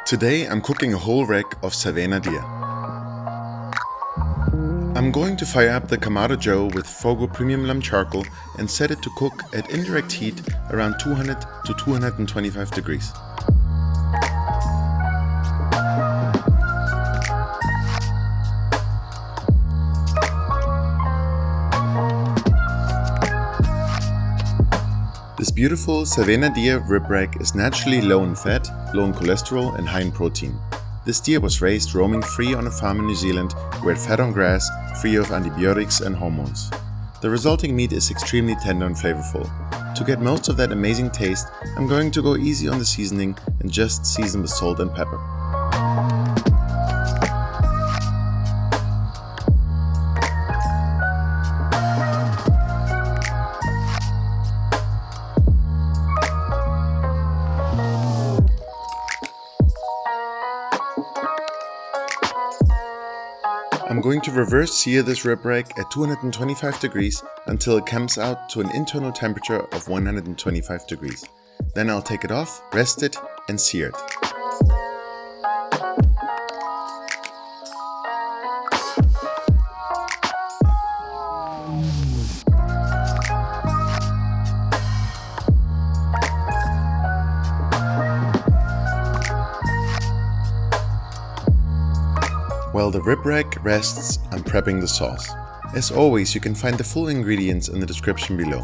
Today I'm cooking a whole rack of Cervena deer. I'm going to fire up the Kamado Joe with Fogo premium lamb charcoal and set it to cook at indirect heat around 200 to 225 degrees. This beautiful Cervena deer rib rack is naturally low in fat, low in cholesterol and high in protein. This deer was raised roaming free on a farm in New Zealand where it fed on grass, free of antibiotics and hormones. The resulting meat is extremely tender and flavorful. To get most of that amazing taste, I'm going to go easy on the seasoning and just season with salt and pepper. I'm going to reverse sear this rib rack at 225 degrees until it comes out to an internal temperature of 125 degrees. Then I'll take it off, rest it and sear it. While the rib rack rests, I'm prepping the sauce. As always, you can find the full ingredients in the description below.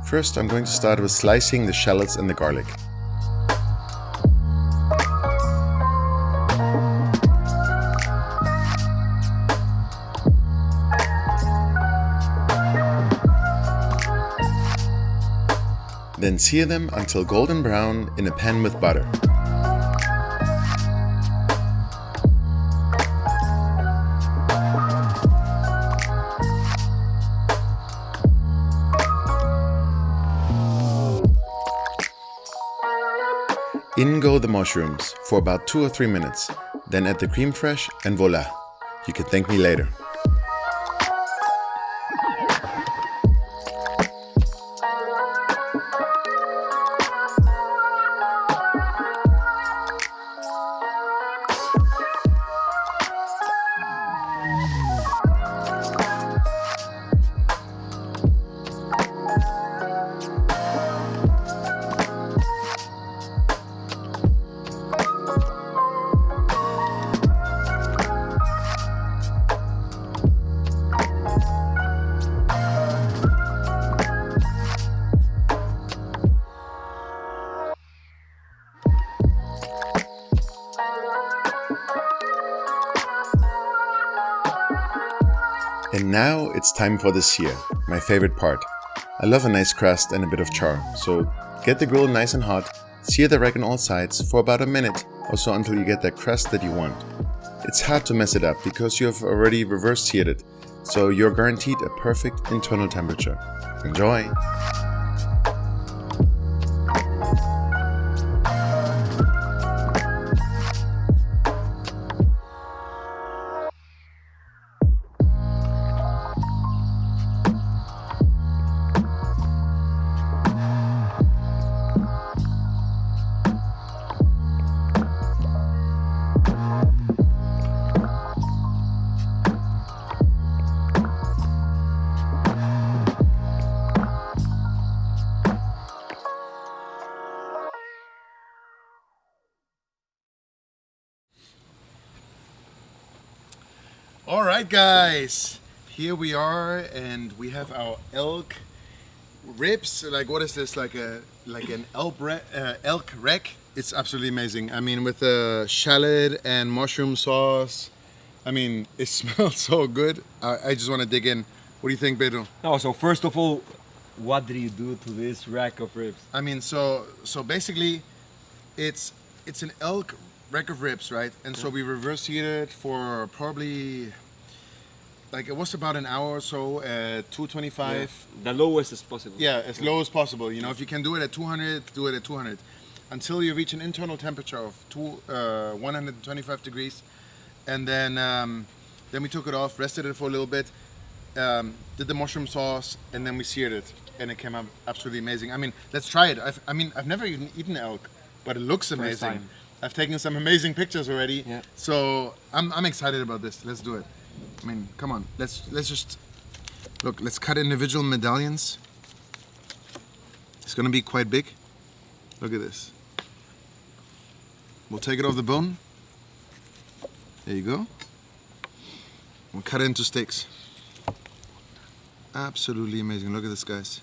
First, I'm going to start with slicing the shallots and the garlic. Then sear them until golden brown in a pan with butter. In go the mushrooms for about 2 or 3 minutes, then add the creme fraiche and voila, you can thank me later. And now it's time for the sear, my favorite part. I love a nice crust and a bit of char, so get the grill nice and hot, sear the rack on all sides for about a minute or so until you get that crust that you want. It's hard to mess it up because you have already reverse seared it, so you're guaranteed a perfect internal temperature. Enjoy! All right, guys, here we are, and we have our elk ribs. Like, what is this? Like an elk rack. It's absolutely amazing. I mean, with the shallot and mushroom sauce. I mean, it smells so good. I just want to dig in. What do you think, Pedro? No, so first of all, what did you do to this rack of ribs? I mean, so basically, it's an elk rack of ribs, right? And so we reverse seared it for probably, like, it was about an hour or so at 225. Yeah. The lowest as possible. Yeah, as low as possible. You know, if you can do it at 200, do it at 200. Until you reach an internal temperature of 125 degrees. And then we took it off, rested it for a little bit, did the mushroom sauce, and then we seared it. And it came out absolutely amazing. I mean, let's try it. I've never even eaten elk, but it looks amazing. I've taken some amazing pictures already. Yeah. So I'm excited about this. Let's do it. I mean, come on. Let's just look. Let's cut individual medallions. It's gonna be quite big. Look at this. We'll take it off the bone. There you go. We'll cut it into steaks. Absolutely amazing. Look at this, guys.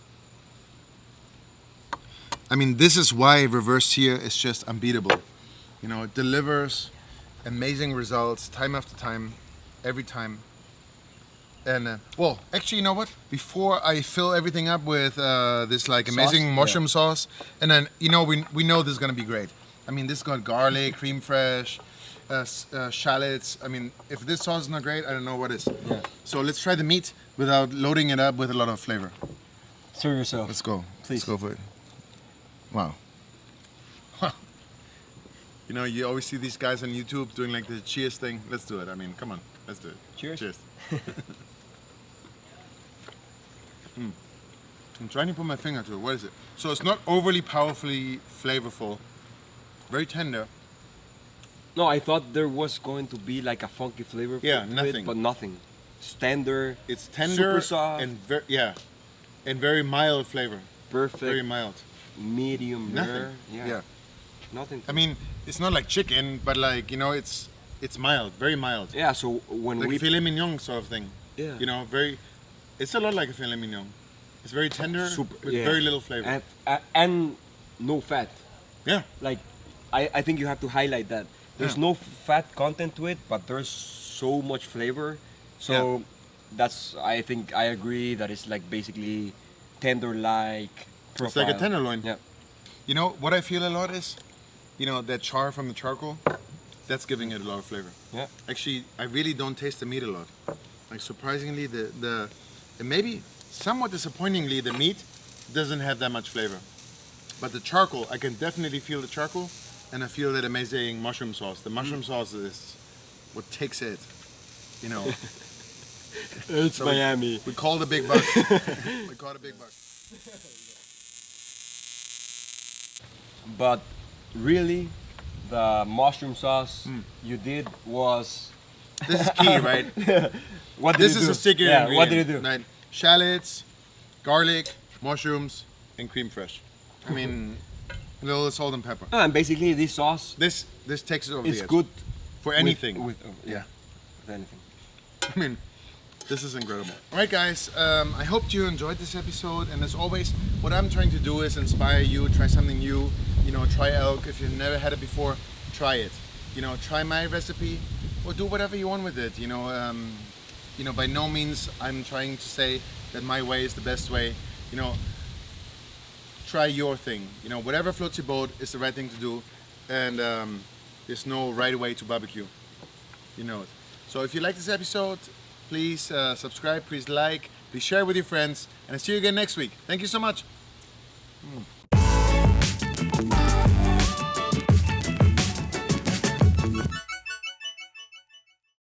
I mean, this is why reverse sear is just unbeatable. You know, it delivers amazing results time after time, every time. And well, actually, you know what? Before I fill everything up with this like amazing mushroom sauce, and then you know we know this is gonna be great. I mean, this got garlic, creme fraiche, shallots. I mean, if this sauce is not great, I don't know what is. Yeah. So let's try the meat without loading it up with a lot of flavor. Serve yourself. Let's go. Please. Let's go for it. Wow. You know, you always see these guys on YouTube doing like the cheers thing. Let's do it. I mean, come on. Let's do it. Cheers. Cheers. I'm trying to put my finger to it. What is it? So it's not overly powerfully flavorful. Very tender. No, I thought there was going to be like a funky flavor. Yeah, to nothing. It, but nothing. It's tender. It's tender Super soft. and and very mild flavor. Perfect. Very mild. Medium Nothing. rare. Yeah. Nothing. I mean, it's not like chicken, but like, you know, it's mild, very mild. Yeah. So when Like we a filet mignon sort of thing. Yeah. You know, it's a lot like a filet mignon. It's very tender with yeah. very little flavor. And no fat. Yeah. Like I think you have to highlight that. There's no fat content to it, but there's so much flavor. So that's, I think I agree that it's like basically tender like profile. It's like a tenderloin. Yeah. You know, what I feel a lot is, you know, that char from the charcoal, that's giving it a lot of flavor. Yeah. Actually, I really don't taste the meat a lot. Like surprisingly, and maybe somewhat disappointingly, the meat doesn't have that much flavor. But the charcoal, I can definitely feel the charcoal, and I feel that amazing mushroom sauce. The mushroom sauce is what takes it, you know. It's So Miami. We call the big buck. We call it a big buck. But really, the mushroom sauce you did was... This is key, right? What did This you is do? a secret Yeah, ingredient. what did you do? Right. Shallots, garlic, mushrooms, and creme fraiche. I mean, a little salt and pepper. And basically this sauce This takes it over is the edge. good For anything. with yeah, with anything. I mean, this is incredible. All right, guys. I hope you enjoyed this episode. And as always, what I'm trying to do is inspire you. Try something new. You know, try elk. If you've never had it before, try it. You know, try my recipe, or do whatever you want with it. You know, by no means I'm trying to say that my way is the best way. You know, try your thing. You know, whatever floats your boat is the right thing to do. And there's no right way to barbecue. You know it. So if you like this episode, please subscribe, please like, please share with your friends, and I'll see you again next week. Thank you so much.